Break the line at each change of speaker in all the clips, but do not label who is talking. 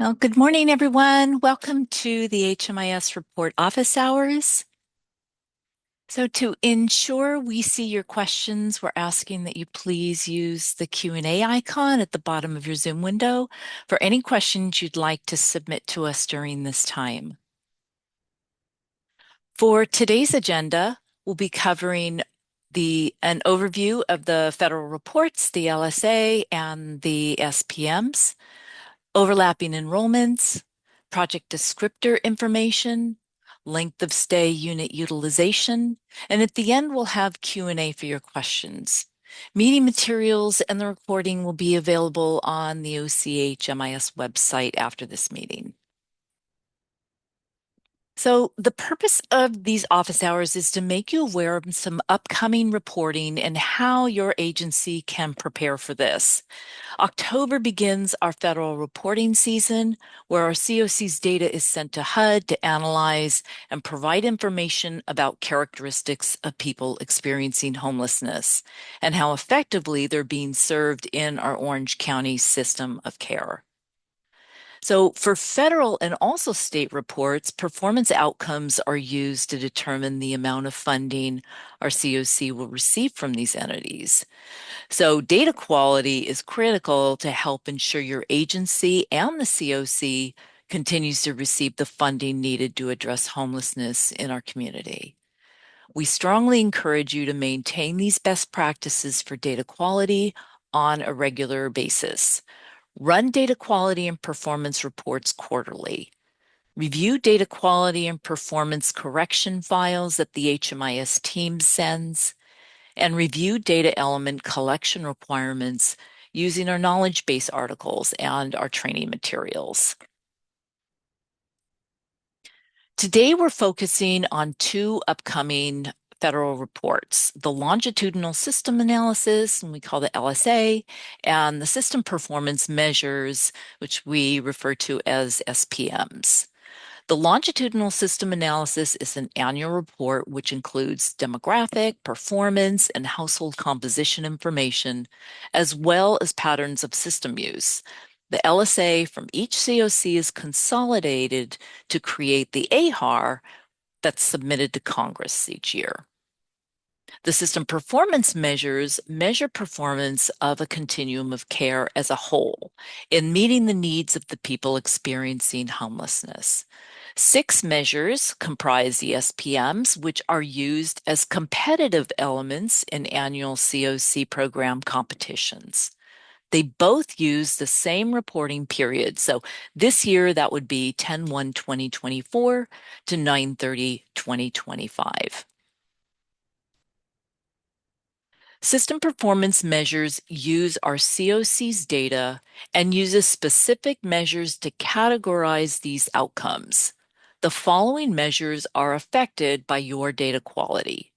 Well, good morning, everyone. Welcome to the HMIS Report Office Hours. So to ensure we see your questions, we're asking that you please use the Q&A icon at the bottom of your Zoom window for any questions you'd like to submit to us during this time. For today's agenda, we'll be covering an overview of the federal reports, the LSA, and the SPMs, overlapping enrollments, project descriptor information, length of stay unit utilization, and at the end we'll have Q&A for your questions. Meeting materials and the recording will be available on the OCHMIS website after this meeting. So the purpose of these office hours is to make you aware of some upcoming reporting and how your agency can prepare for this. October begins our federal reporting season, where our COC's data is sent to HUD to analyze and provide information about characteristics of people experiencing homelessness and how effectively they're being served in our Orange County system of care. So for federal and also state reports, performance outcomes are used to determine the amount of funding our COC will receive from these entities. So data quality is critical to help ensure your agency and the COC continues to receive the funding needed to address homelessness in our community. We strongly encourage you to maintain these best practices for data quality on a regular basis. Run data quality and performance reports quarterly. Review data quality and performance correction files that the HMIS team sends, and review data element collection requirements using our knowledge base articles and our training materials. Today, we're focusing on two upcoming federal reports, the longitudinal system analysis, and we call the LSA, and the system performance measures, which we refer to as SPMs. The longitudinal system analysis is an annual report which includes demographic, performance, and household composition information, as well as patterns of system use. The LSA from each COC is consolidated to create the AHAR that's submitted to Congress each year. The system performance measures measure performance of a continuum of care as a whole in meeting the needs of the people experiencing homelessness. 6 measures comprise the SPMs, which are used as competitive elements in annual COC program competitions. They both use the same reporting period. So this year, that would be 10/1/2024 to 9/30/2025. System performance measures use our COC's data and uses specific measures to categorize these outcomes. The following measures are affected by your data quality.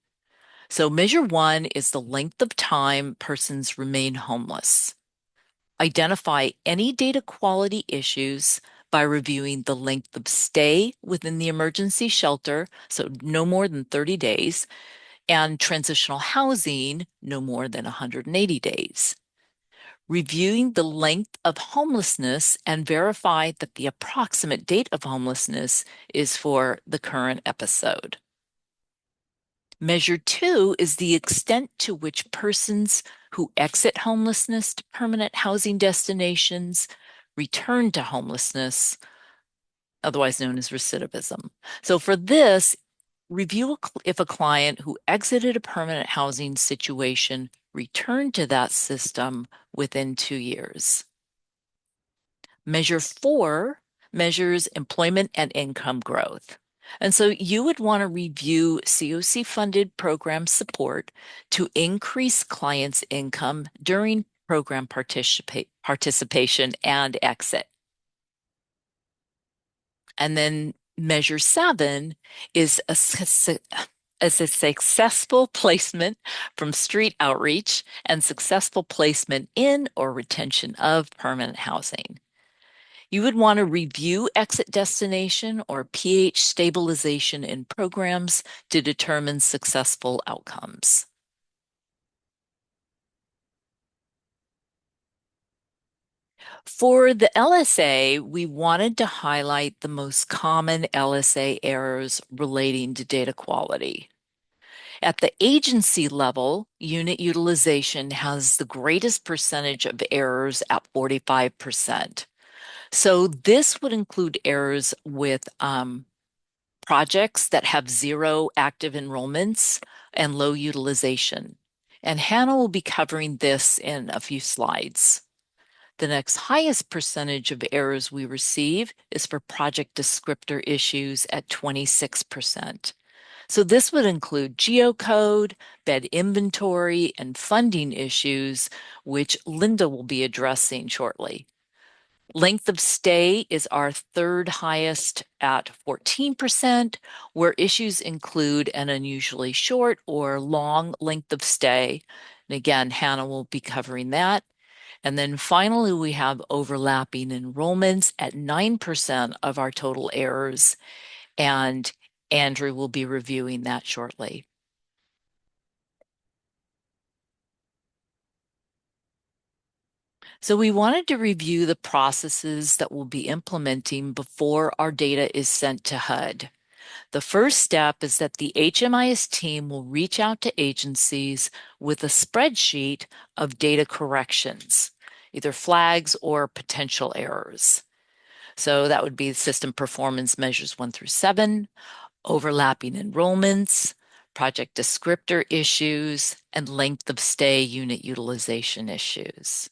So measure 1 is the length of time persons remain homeless. Identify any data quality issues by reviewing the length of stay within the emergency shelter, so no more than 30 days, and transitional housing no more than 180 days. Reviewing the length of homelessness and verify that the approximate date of homelessness is for the current episode. Measure 2 is the extent to which persons who exit homelessness to permanent housing destinations return to homelessness, otherwise known as recidivism. So for this, review if a client who exited a permanent housing situation returned to that system within 2 years. Measure 4 measures employment and income growth. And so you would want to review COC-funded program support to increase clients' income during program participation and exit. And then measure 7 is a successful placement from street outreach and successful placement in or retention of permanent housing. You would want to review exit destination or PH stabilization in programs to determine successful outcomes. For the LSA, we wanted to highlight the most common LSA errors relating to data quality. At the agency level, unit utilization has the greatest percentage of errors at 45%. So this would include errors with projects that have zero active enrollments and low utilization. And Hannah will be covering this in a few slides. The next highest percentage of errors we receive is for project descriptor issues at 26%. So this would include geocode, bed inventory, and funding issues, which Linda will be addressing shortly. Length of stay is our third highest at 14%, where issues include an unusually short or long length of stay. And again, Hannah will be covering that. And then finally, we have overlapping enrollments at 9% of our total errors, and Andrew will be reviewing that shortly. So we wanted to review the processes that we'll be implementing before our data is sent to HUD. The first step is that the HMIS team will reach out to agencies with a spreadsheet of data corrections, either flags or potential errors. So that would be system performance measures 1 through 7, overlapping enrollments, project descriptor issues, and length of stay unit utilization issues.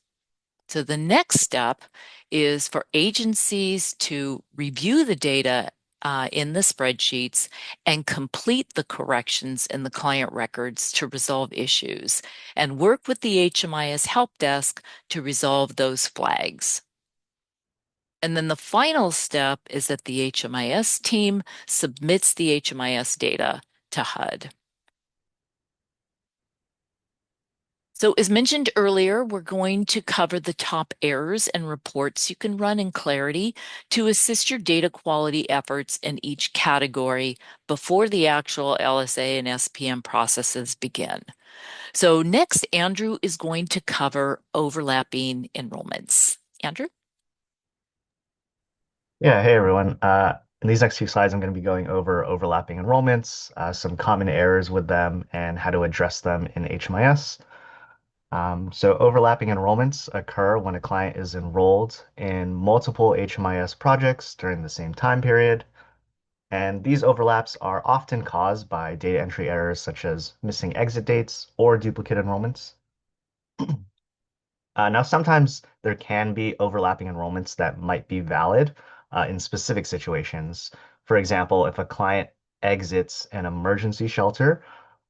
So the next step is for agencies to review the data in the spreadsheets and complete the corrections in the client records to resolve issues and work with the HMIS help desk to resolve those flags. And then the final step is that the HMIS team submits the HMIS data to HUD. So as mentioned earlier, we're going to cover the top errors and reports you can run in Clarity to assist your data quality efforts in each category before the actual LSA and SPM processes begin. So next, Andrew is going to cover overlapping enrollments. Andrew?
Yeah, hey everyone. In these next few slides, I'm going to be going over overlapping enrollments, some common errors with them, and how to address them in HMIS. So overlapping enrollments occur when a client is enrolled in multiple HMIS projects during the same time period. And these overlaps are often caused by data entry errors such as missing exit dates or duplicate enrollments. Now, sometimes there can be overlapping enrollments that might be valid in specific situations. For example, if a client exits an emergency shelter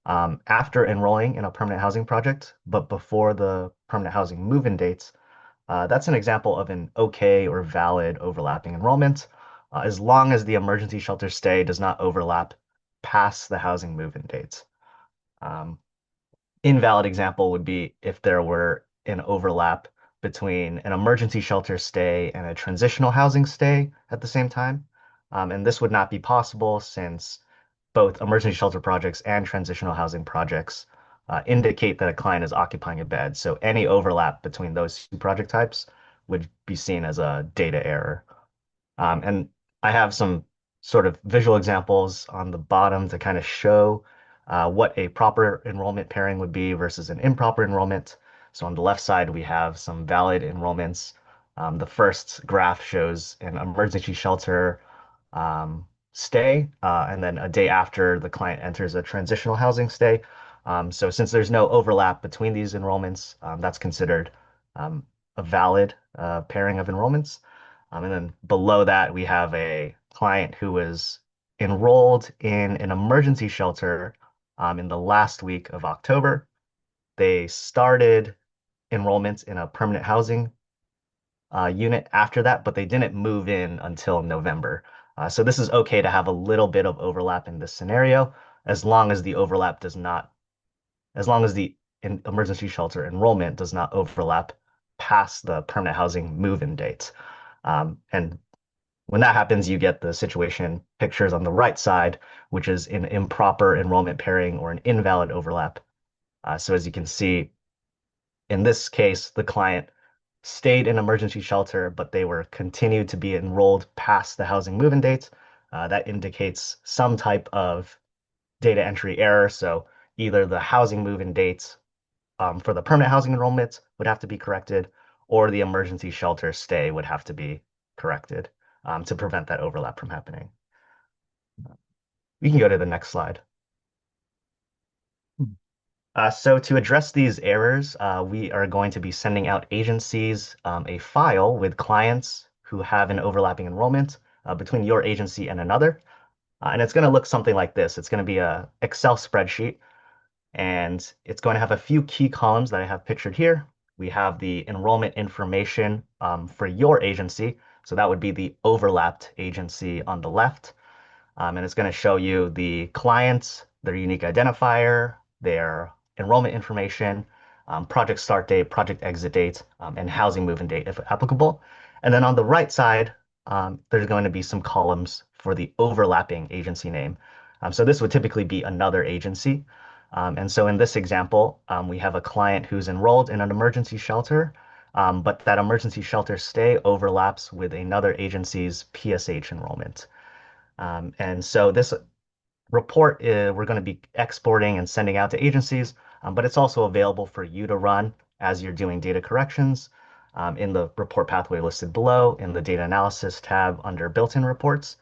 after enrolling in a permanent housing project, but before the permanent housing move-in dates, that's an example of an okay or valid overlapping enrollment, as long as the emergency shelter stay does not overlap past the housing move-in dates. Um, Invalid example would be if there were an overlap between an emergency shelter stay and a transitional housing stay at the same time. And this would not be possible since both emergency shelter projects and transitional housing projects indicate that a client is occupying a bed. So any overlap between those two project types would be seen as a data error. And I have some sort of visual examples on the bottom to kind of show what a proper enrollment pairing would be versus an improper enrollment. So on the left side, we have some valid enrollments. The first graph shows an emergency shelter stay, and then a day after the client enters a transitional housing stay. So since there's no overlap between these enrollments, that's considered um, a valid pairing of enrollments. And then below that, we have a client who was enrolled in an emergency shelter in the last week of October. They started enrollments in a permanent housing unit after that, but they didn't move in until November. So this is okay to have a little bit of overlap in this scenario, as long as the overlap does not, as long as the emergency shelter enrollment does not overlap past the permanent housing move-in date. And when that happens, you get the situation pictures on the right side, which is an improper enrollment pairing or an invalid overlap. So as you can see, in this case, the client stayed in emergency shelter, but they were continued to be enrolled past the housing move-in date, that indicates some type of data entry error. So either the housing move-in dates for the permanent housing enrollment would have to be corrected, or the emergency shelter stay would have to be corrected to prevent that overlap from happening. We can go to the next slide. So to address these errors, we are going to be sending out agencies a file with clients who have an overlapping enrollment between your agency and another. And it's going to look something like this. It's going to be a Excel spreadsheet, and it's going to have a few key columns that I have pictured here. We have the enrollment information for your agency. So that would be the overlapped agency on the left. And it's going to show you the clients, their unique identifier, their enrollment information, project start date, project exit date, and housing move-in date if applicable. And then on the right side, there's going to be some columns for the overlapping agency name. So this would typically be another agency. And so in this example, we have a client who's enrolled in an emergency shelter, but that emergency shelter stay overlaps with another agency's PSH enrollment. And so this report we're going to be exporting and sending out to agencies, but it's also available for you to run as you're doing data corrections in the report pathway listed below in the data analysis tab under built-in reports.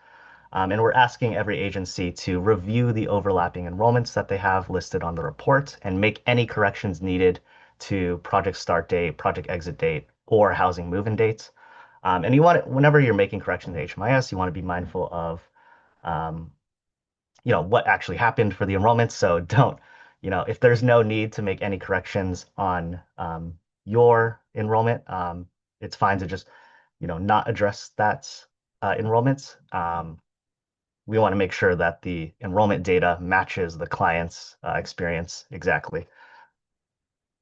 And we're asking every agency to review the overlapping enrollments that they have listed on the report and make any corrections needed to project start date, project exit date, or housing move-in dates. And you want, whenever you're making corrections to HMIS, you want to be mindful of um, what actually happened for the enrollment. So don't, if there's no need to make any corrections on your enrollment, it's fine to just, not address that enrollment. We want to make sure that the enrollment data matches the client's experience exactly.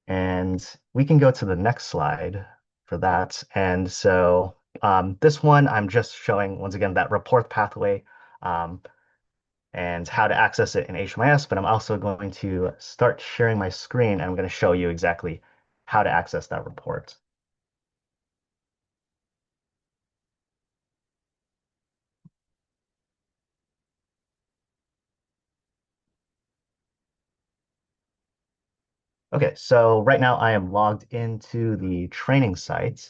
And we can go to the next slide for that. And so this one, I'm just showing, once again, that report pathway. And how to access it in HMIS, but I'm also going to start sharing my screen and I'm going to show you exactly how to access that report. Okay, so right now I am logged into the training site.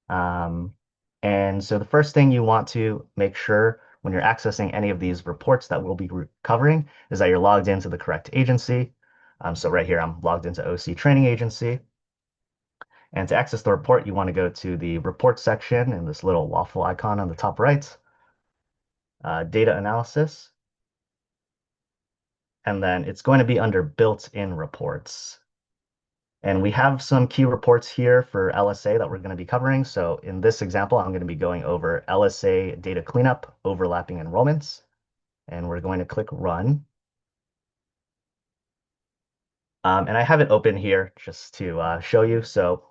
Um, and so the first thing you want to make sure when you're accessing any of these reports that we'll be covering is that you're logged into the correct agency. So right here, I'm logged into OC Training Agency. And to access the report, you want to go to the report section and this little waffle icon on the top right, data analysis, and then it's going to be under built-in reports. And we have some key reports here for LSA that we're going to be covering. So in this example, I'm going to be going over LSA data cleanup, overlapping enrollments, and we're going to click run. And I have it open here just to show you. So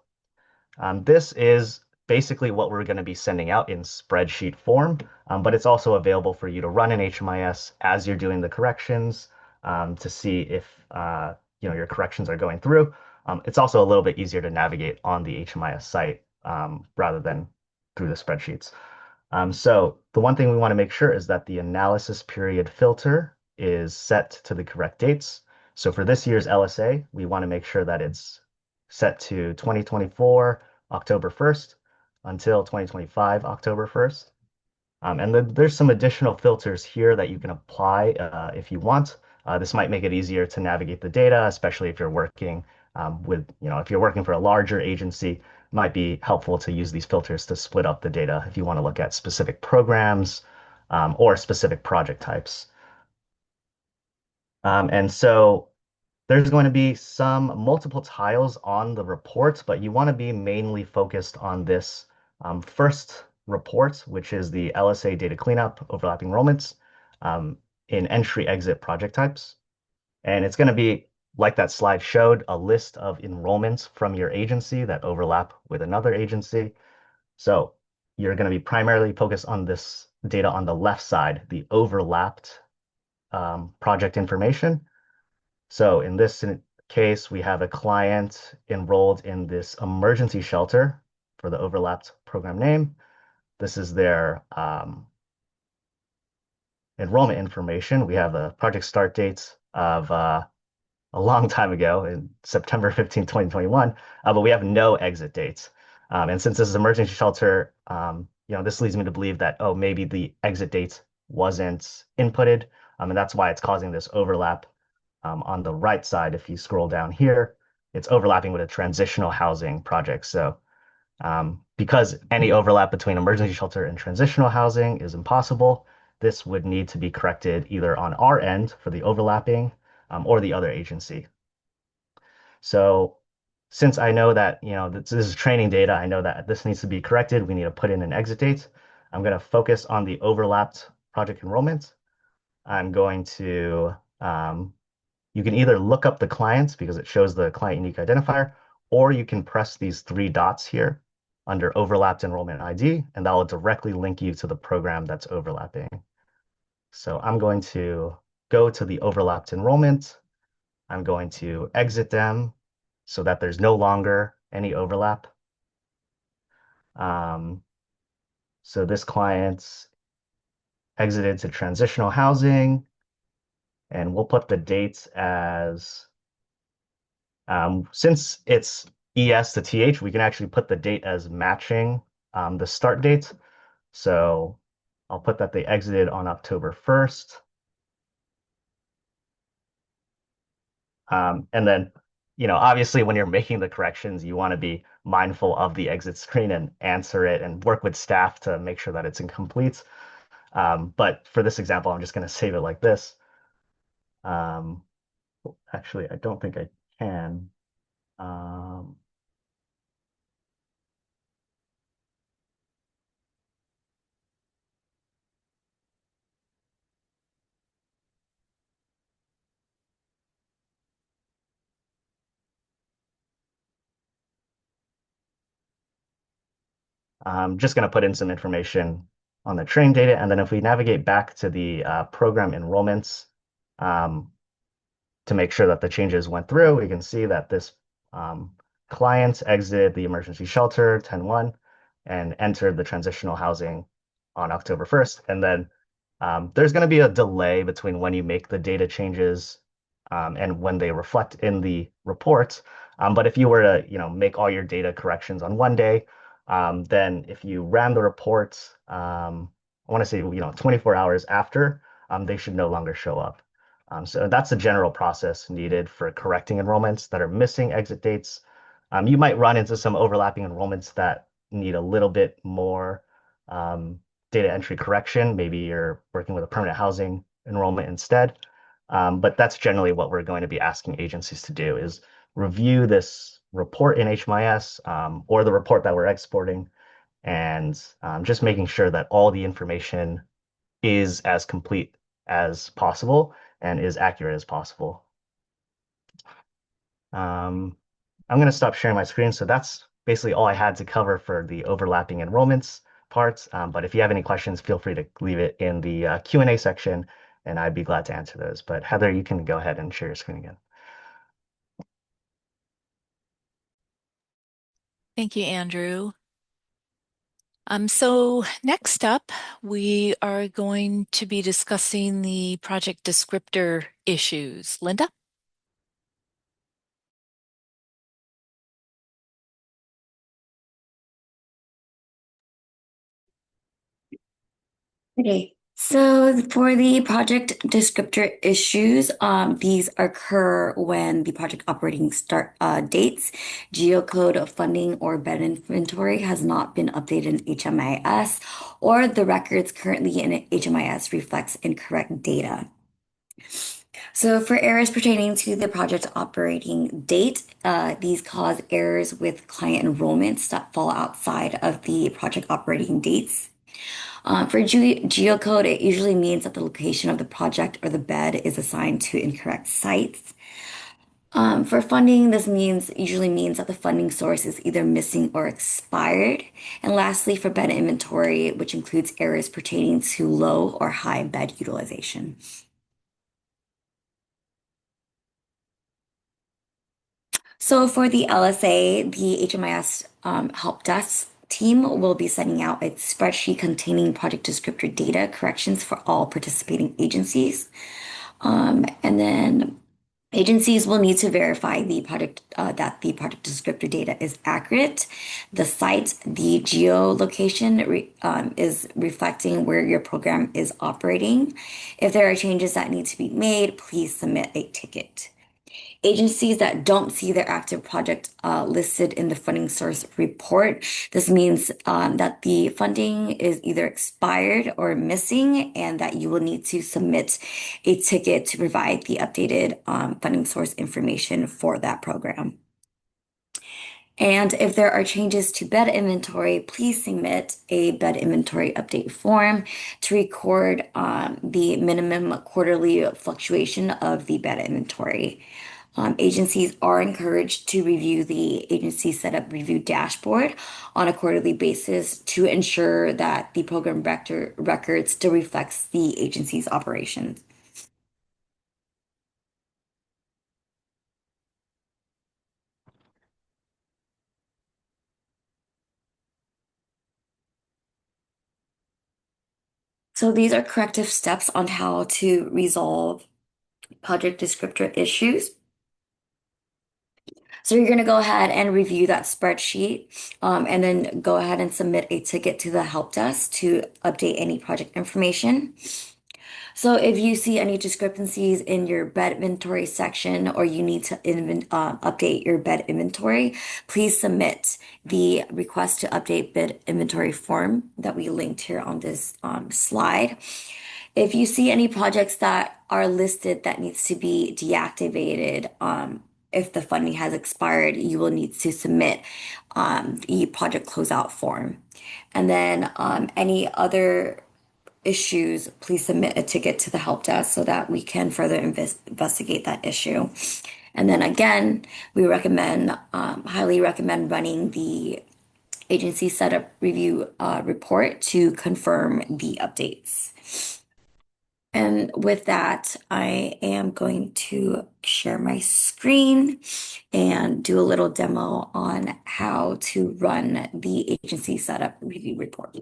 this is basically what we're going to be sending out in spreadsheet form, but it's also available for you to run in HMIS as you're doing the corrections to see if your corrections are going through. It's also a little bit easier to navigate on the HMIS site rather than through the spreadsheets. So the one thing we want to make sure is that the analysis period filter is set to the correct dates. So for this year's LSA, we want to make sure that it's set to 2024 October 1st until 2025 October 1st. And then there's some additional filters here that you can apply if you want. This might make it easier to navigate the data, especially if you're working if you're working for a larger agency, it might be helpful to use these filters to split up the data if you want to look at specific programs or specific project types. And so there's going to be some multiple tiles on the report, but you want to be mainly focused on this first report, which is the LSA data cleanup overlapping enrollments in entry exit project types. And it's going to be, like that slide showed, a list of enrollments from your agency that overlap with another agency. So you're going to be primarily focused on this data on the left side, the overlapped project information. So in this case, we have a client enrolled in this emergency shelter for the overlapped program name. This is their enrollment information. We have the project start dates of a long time ago in September 15th, 2021, but we have no exit dates. And since this is emergency shelter, this leads me to believe that, oh, maybe the exit date wasn't inputted, and that's why it's causing this overlap on the right side. If you scroll down here, it's overlapping with a transitional housing project. So because any overlap between emergency shelter and transitional housing is impossible, this would need to be corrected either on our end for the overlapping or the other agency. So since I know that, this is training data, I know that this needs to be corrected. We need to put in an exit date. I'm going to focus on the overlapped project enrollment. I'm going to, you can either look up the clients because it shows the client unique identifier, or you can press these three dots here under overlapped enrollment ID, and that will directly link you to the program that's overlapping. So I'm going to go to the overlapped enrollment. I'm going to exit them so that there's no longer any overlap. Um, so this client exited to transitional housing, and we'll put the dates as, since it's ES to TH, we can actually put the date as matching the start date. So I'll put that they exited on October 1st. And then, obviously when you're making the corrections, you want to be mindful of the exit screen and answer it and work with staff to make sure that it's incomplete. But for this example, I'm just going to save it like this. Um, Actually, I don't think I can. Um, I'm just going to put in some information on the train data. And then if we navigate back to the program enrollments, um, to make sure that the changes went through, we can see that this um, client exited the emergency shelter 10/1 and entered the transitional housing on October 1st. And then there's going to be a delay between when you make the data changes and when they reflect in the report. But if you were to, make all your data corrections on one day, then if you ran the report, I want to say, 24 hours after, they should no longer show up. So that's the general process needed for correcting enrollments that are missing exit dates. You might run into some overlapping enrollments that need a little bit more data entry correction. Maybe you're working with a permanent housing enrollment instead. But that's generally what we're going to be asking agencies to do is review this report in HMIS or the report that we're exporting and just making sure that all the information is as complete as possible and is accurate as possible. Um, I'm going to stop sharing my screen. So that's basically all I had to cover for the overlapping enrollments parts. But if you have any questions, feel free to leave it in the Q&A section, and I'd be glad to answer those. But Heather, you can go ahead and share your screen again.
Thank you, Andrew. So next up, we are going to be discussing the project descriptor issues. Linda?
Okay, so for the project descriptor issues, these occur when the project operating start dates, geocode of funding or bed inventory has not been updated in HMIS, or the records currently in HMIS reflects incorrect data. So for errors pertaining to the project operating date, these cause errors with client enrollments that fall outside of the project operating dates. For geocode, it usually means that the location of the project or the bed is assigned to incorrect sites. For funding, this means usually means that the funding source is either missing or expired. And lastly, for bed inventory, which includes errors pertaining to low or high bed utilization. So for the LSA, the HMIS help desk team will be sending out a spreadsheet containing project descriptor data corrections for all participating agencies. And then agencies will need to verify the project that the project descriptor data is accurate. The site, the geolocation is reflecting where your program is operating. If there are changes that need to be made, please submit a ticket. Agencies that don't see their active project listed in the funding source report. This means that the funding is either expired or missing, and that you will need to submit a ticket to provide the updated funding source information for that program. And if there are changes to bed inventory, please submit a bed inventory update form to record the minimum quarterly fluctuation of the bed inventory. Agencies are encouraged to review the agency setup review dashboard on a quarterly basis to ensure that the program record still reflects the agency's operations. So these are corrective steps on how to resolve project descriptor issues. So you're going to go ahead and review that spreadsheet, and then go ahead and submit a ticket to the help desk to update any project information. So if you see any discrepancies in your bed inventory section, or you need to update your bed inventory, please submit the request to update bed inventory form that we linked here on this slide. If you see any projects that are listed that needs to be deactivated, if the funding has expired, you will need to submit the project closeout form. And then any other issues, please submit a ticket to the help desk so that we can further investigate that issue. And then again, we highly recommend running the agency setup review report to confirm the updates. And with that, I am going to share my screen and do a little demo on how to run the agency setup review report.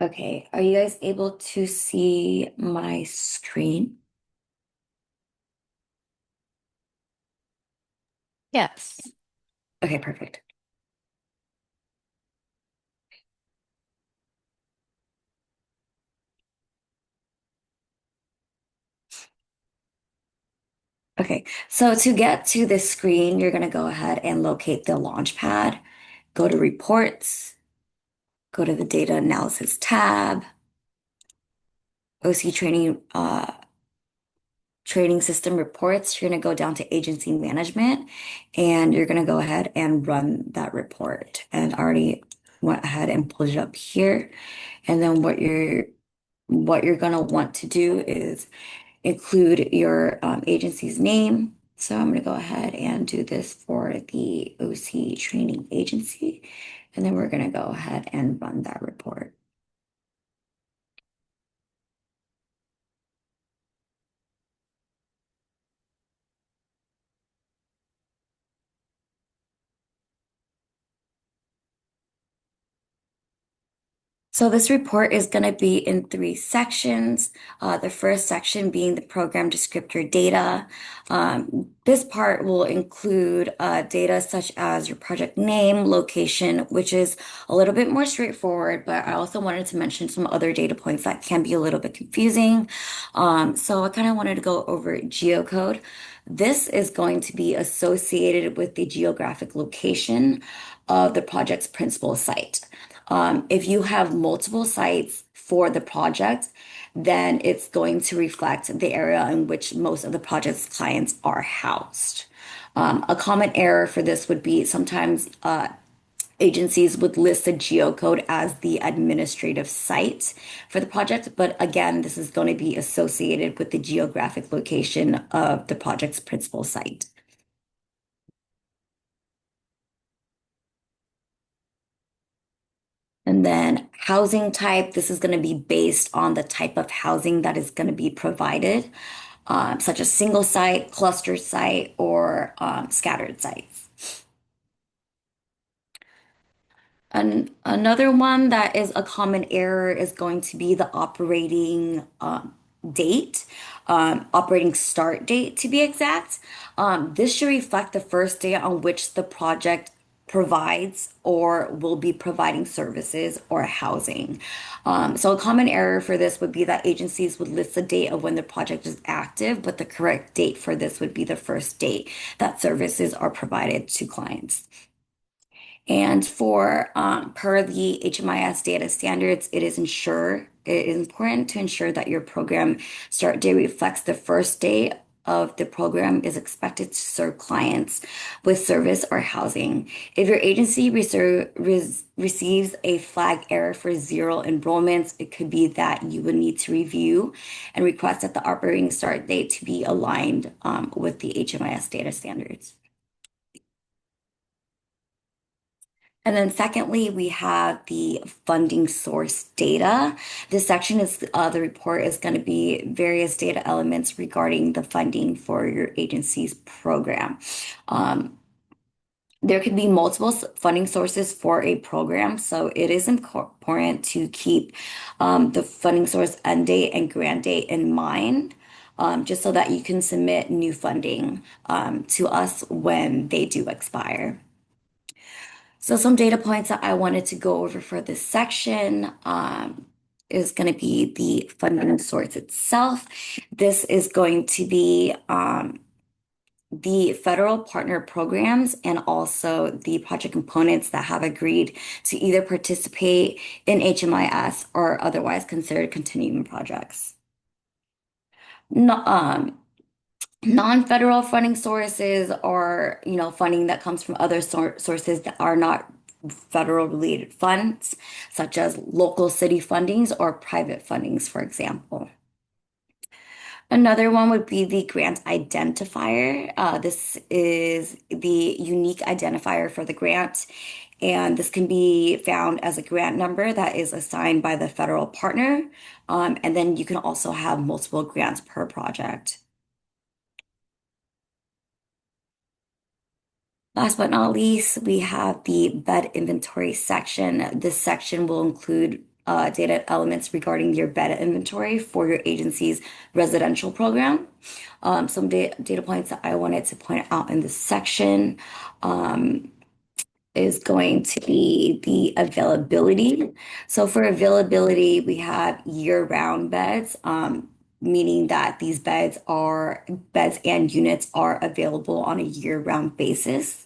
Okay, are you guys able to see my screen?
Yes.
Okay, perfect. Okay, so to get to this screen, you're going to go ahead and locate the Launchpad, go to Reports, go to the Data Analysis tab, OC Training System Reports. You're going to go down to Agency Management, and you're going to go ahead and run that report. And I already went ahead and pulled it up here. And then what you're going to want to do is include your agency's name. So I'm going to go ahead and do this for the OC Training Agency. And then we're going to go ahead and run that report. So this report is going to be in three sections. The first section being the program descriptor data. This part will include data such as your project name, location, which is a little bit more straightforward, but I also wanted to mention some other data points that can be a little bit confusing. So I kind of wanted to go over geocode. This is going to be associated with the geographic location of the project's principal site. If you have multiple sites for the project, then it's going to reflect the area in which most of the project's clients are housed. A common error for this would be sometimes Agencies would list the geocode as the administrative site for the project, but again, this is going to be associated with the geographic location of the project's principal site. And then housing type, this is going to be based on the type of housing that is going to be provided, such as single site, cluster site, or scattered sites. Another one that is a common error is going to be the operating date, operating start date to be exact. This should reflect the first day on which the project provides or will be providing services or housing. So a common error for this would be that agencies would list the date of when the project is active, but the correct date for this would be the first date that services are provided to clients. And for per the HMIS data standards, it is important to ensure that your program start date reflects the first day of the program is expected to serve clients with service or housing. If your agency receives a flag error for zero enrollments, it could be that you would need to review and request that the operating start date to be aligned with the HMIS data standards. And then secondly, we have the funding source data. This section is the report is going to be various data elements regarding the funding for your agency's program. Um, there could be multiple funding sources for a program, so it is important to keep the funding source end date and grant date in mind, just so that you can submit new funding to us when they do expire. So some data points that I wanted to go over for this section is going to be the funding source itself. This is going to be the federal partner programs and also the project components that have agreed to either participate in HMIS or otherwise considered continuing projects. No, non-federal funding sources are, funding that comes from other sources that are not federal related funds, such as local city fundings or private fundings, for example. Another one would be the grant identifier. This is the unique identifier for the grant, and this can be found as a grant number that is assigned by the federal partner. And then you can also have multiple grants per project. Last but not least, we have the bed inventory section. This section will include data elements regarding your bed inventory for your agency's residential program. Some data points that I wanted to point out in this section is going to be the availability. So for availability, we have year-round beds, meaning that these beds and units are available on a year-round basis.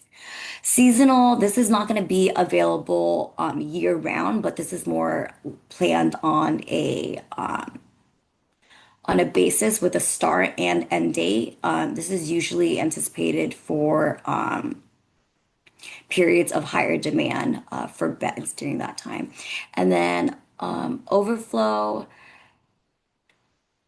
Seasonal, this is not going to be available year round, but this is more planned on a basis with a start and end date. This is usually anticipated for periods of higher demand for beds during that time. And then overflow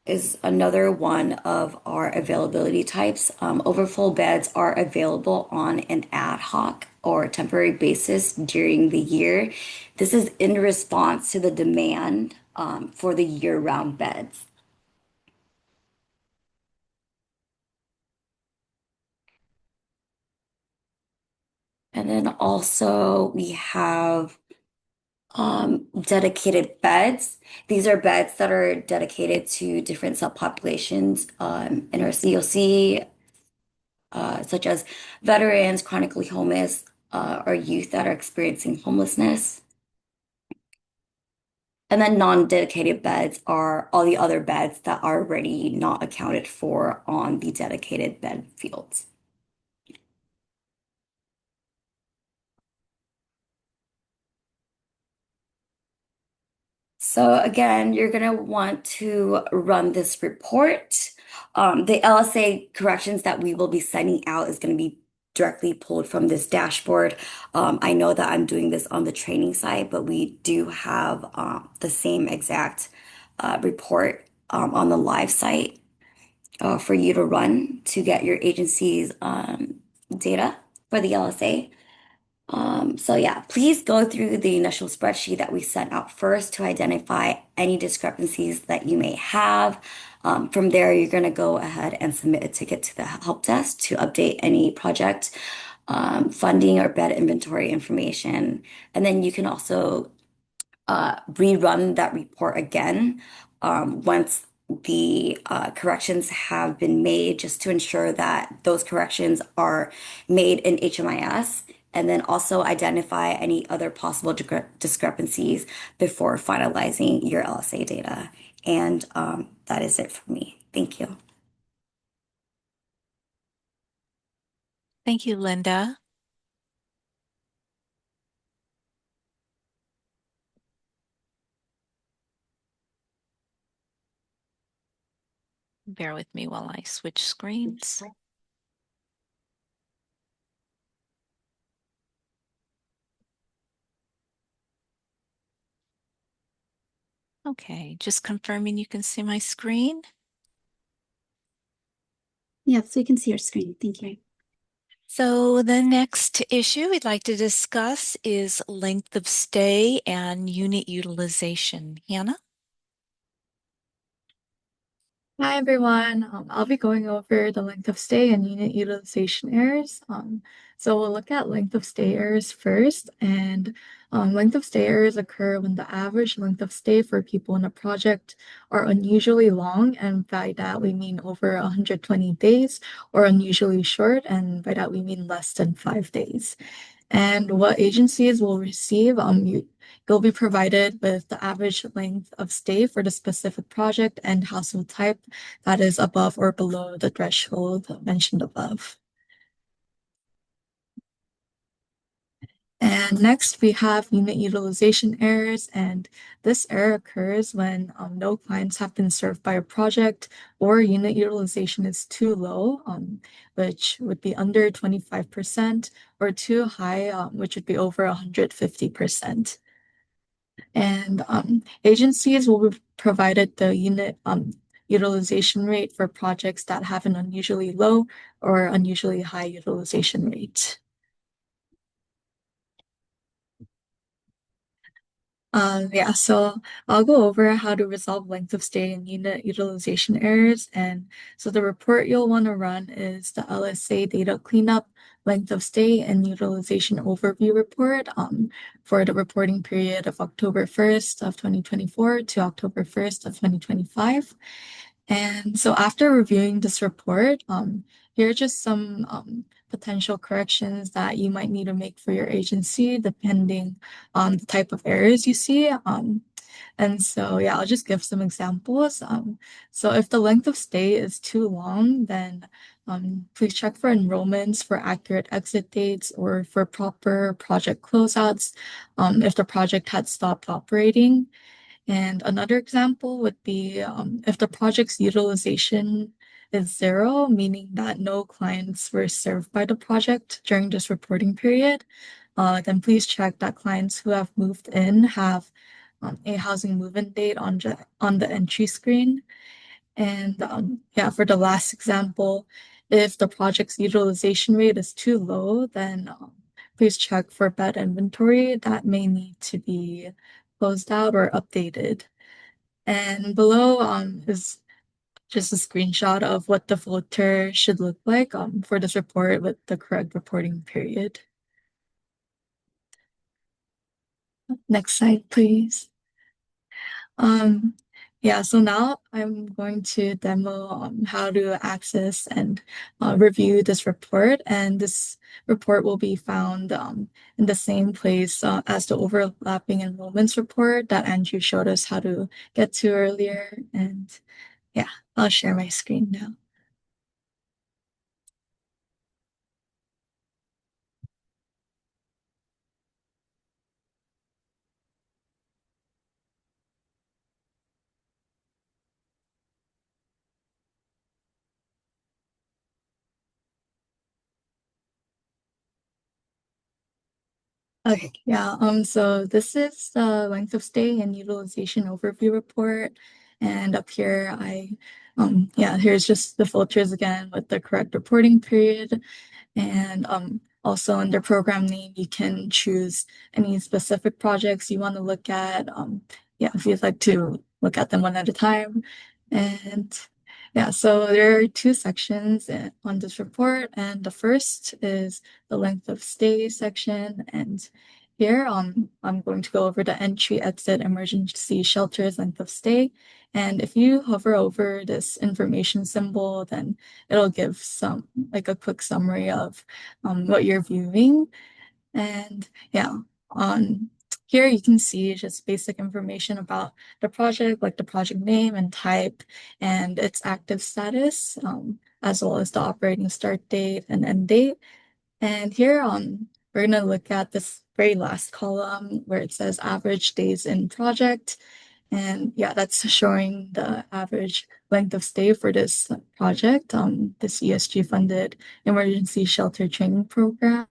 is another one of our availability types. Overflow beds are available on an ad hoc or temporary basis during the year. This is in response to the demand for the year-round beds. And then also we have dedicated beds. These are beds that are dedicated to different subpopulations in our COC, such as veterans, chronically homeless, or youth that are experiencing homelessness. And then non-dedicated beds are all the other beds that are already not accounted for on the dedicated bed fields. So again, you're going to want to run this report. The LSA corrections that we will be sending out is going to be directly pulled from this dashboard. I know that I'm doing this on the training side, but we do have the same exact report on the live site for you to run to get your agency's data for the LSA. So yeah, please go through the initial spreadsheet that we sent out first to identify any discrepancies that you may have. From there, you're going to go ahead and submit a ticket to the help desk to update any project funding or bed inventory information. And then you can also rerun that report again once the corrections have been made, just to ensure that those corrections are made in HMIS, and then also identify any other possible discrepancies before finalizing your LSA data. And that is it for me. Thank you.
Thank you, Linda. Bear with me while I switch screens. Okay, just confirming you can see my screen.
Yes, we can see your screen. Thank you.
So the next issue we'd like to discuss is length of stay and unit utilization. Hannah?
Hi everyone. I'll be going over the length of stay and unit utilization errors. So we'll look at length of stay errors first, and length of stay errors occur when the average length of stay for people in a project are unusually long, and by that we mean over 120 days, or unusually short, and by that we mean less than 5 days. And what agencies will receive, you'll be provided with the average length of stay for the specific project and household type that is above or below the threshold mentioned above. And next, we have unit utilization errors, and this error occurs when no clients have been served by a project or unit utilization is too low, which would be under 25%, or too high, which would be over 150%. And agencies will be provided the unit utilization rate for projects that have an unusually low or unusually high utilization rate. Yeah, so I'll go over how to resolve length of stay and unit utilization errors. And so the report you'll want to run is the LSA data cleanup, length of stay, and utilization overview report for the reporting period of October 1st of 2024 to October 1st of 2025. And so after reviewing this report, here are just some potential corrections that you might need to make for your agency, depending on the type of errors you see. And so, yeah, I'll just give some examples. So if the length of stay is too long, then please check for enrollments for accurate exit dates or for proper project closeouts if the project had stopped operating. And another example would be if the project's utilization is zero, meaning that no clients were served by the project during this reporting period, then please check that clients who have moved in have a housing move-in date on the entry screen. And yeah, for the last example, if the project's utilization rate is too low, then please check for bed inventory that may need to be closed out or updated. And below is just a screenshot of what the filter should look like for this report with the correct reporting period. Next slide, please. Um, yeah, so now I'm going to demo how to access and review this report. And this report will be found in the same place as the overlapping enrollments report that Andrew showed us how to get to earlier. And yeah, I'll share my screen now. Okay, yeah. So this is the length of stay and utilization overview report. And up here, yeah, here's just the filters again with the correct reporting period. And also under program name, you can choose any specific projects you want to look at. Yeah, if you'd like to look at them one at a time. And yeah, so there are two sections on this report. And the first is the length of stay section. And here, I'm going to go over the entry, exit, emergency shelters, length of stay. And if you hover over this information symbol, then it'll give some like a quick summary of what you're viewing. And yeah, on here you can see just basic information about the project, like the project name and type and its active status, as well as the operating start date and end date. And here we're going to look at this very last column where it says average days in project. And yeah, that's showing the average length of stay for this project, this ESG funded emergency shelter training program.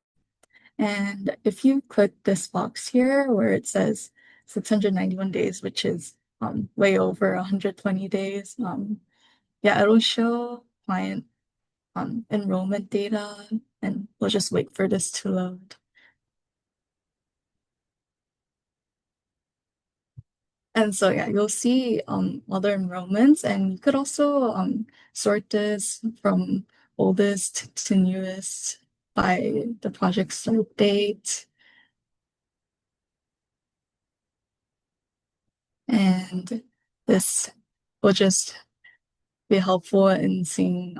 And if you click this box here where it says 691 days, which is way over 120 days, yeah, it'll show client enrollment data, and we'll just wait for this to load. And so yeah, you'll see other enrollments, and you could also sort this from oldest to newest by the project start date. And this will just be helpful in seeing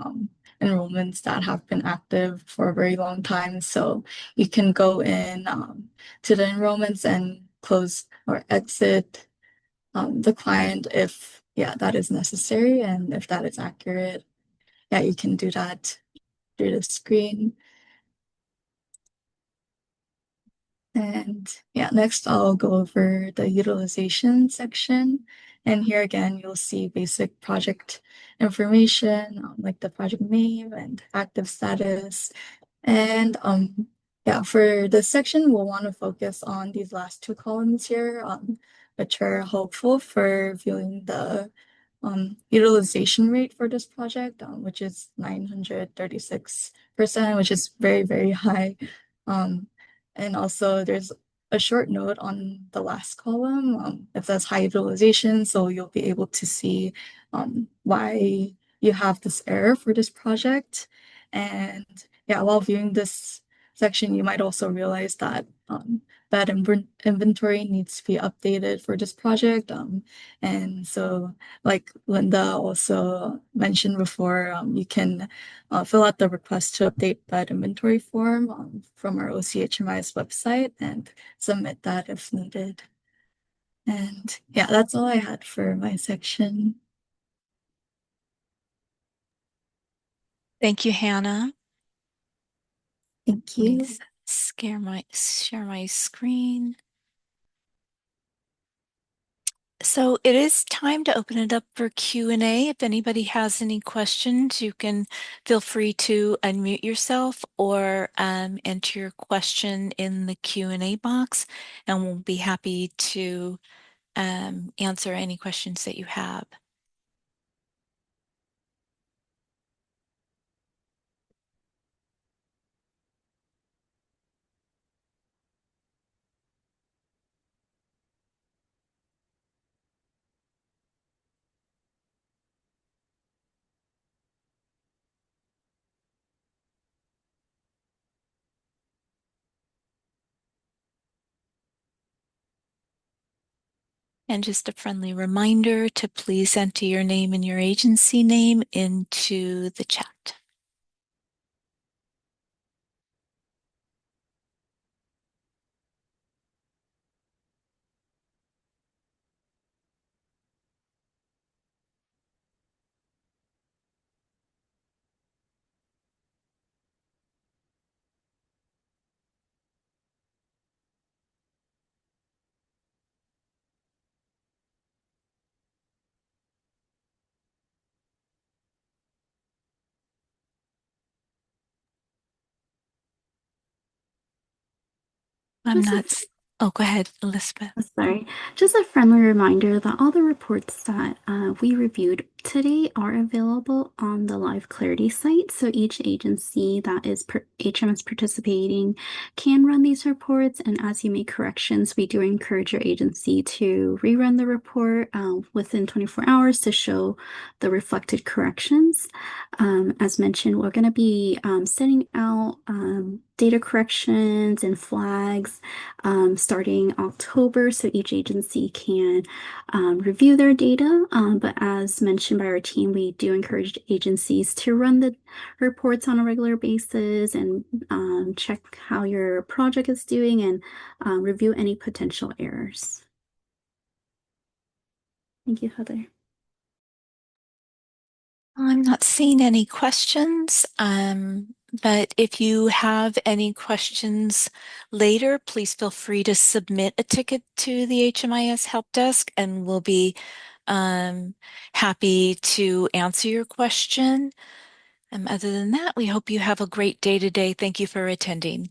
enrollments that have been active for a very long time. So you can go in to the enrollments and close or exit the client if, yeah, that is necessary. And if that is accurate, yeah, you can do that through the screen. And yeah, next I'll go over the utilization section. And here again, you'll see basic project information, like the project name and active status. And yeah, for this section, we'll want to focus on these last two columns here, which are helpful for viewing the utilization rate for this project, which is 936%, which is very, very high. Um, and also there's a short note on the last column. It says high utilization, so you'll be able to see why you have this error for this project. And yeah, while viewing this section, you might also realize that that inventory needs to be updated for this project. And so like Linda also mentioned before, you can fill out the request to update that inventory form from our OCHMIS website and submit that if needed. And yeah, that's all I had for my section.
Thank you, Hannah.
Thank
Let me
you.
share my screen. So it is time to open it up for Q&A. If anybody has any questions, you can feel free to unmute yourself or enter your question in the Q&A box, and we'll be happy to answer any questions that you have. And just a friendly reminder to please enter your name and your agency name into the chat.
I'm
Just a
not. Oh, go ahead, Elizabeth.
Sorry, just a friendly reminder that all the reports that we reviewed today are available on the Live Clarity site. So each agency that is HMS participating can run these reports. And as you make corrections, we do encourage your agency to rerun the report within 24 hours to show the reflected corrections. As mentioned, we're going to be sending out data corrections and flags starting October, so each agency can review their data. But as mentioned by our team, we do encourage agencies to run the reports on a regular basis and check how your project is doing and review any potential errors. Thank you, Heather.
I'm not seeing any questions, but if you have any questions later, please feel free to submit a ticket to the HMIS help desk, and we'll be happy to answer your question. Other than that, we hope you have a great day today. Thank you for attending.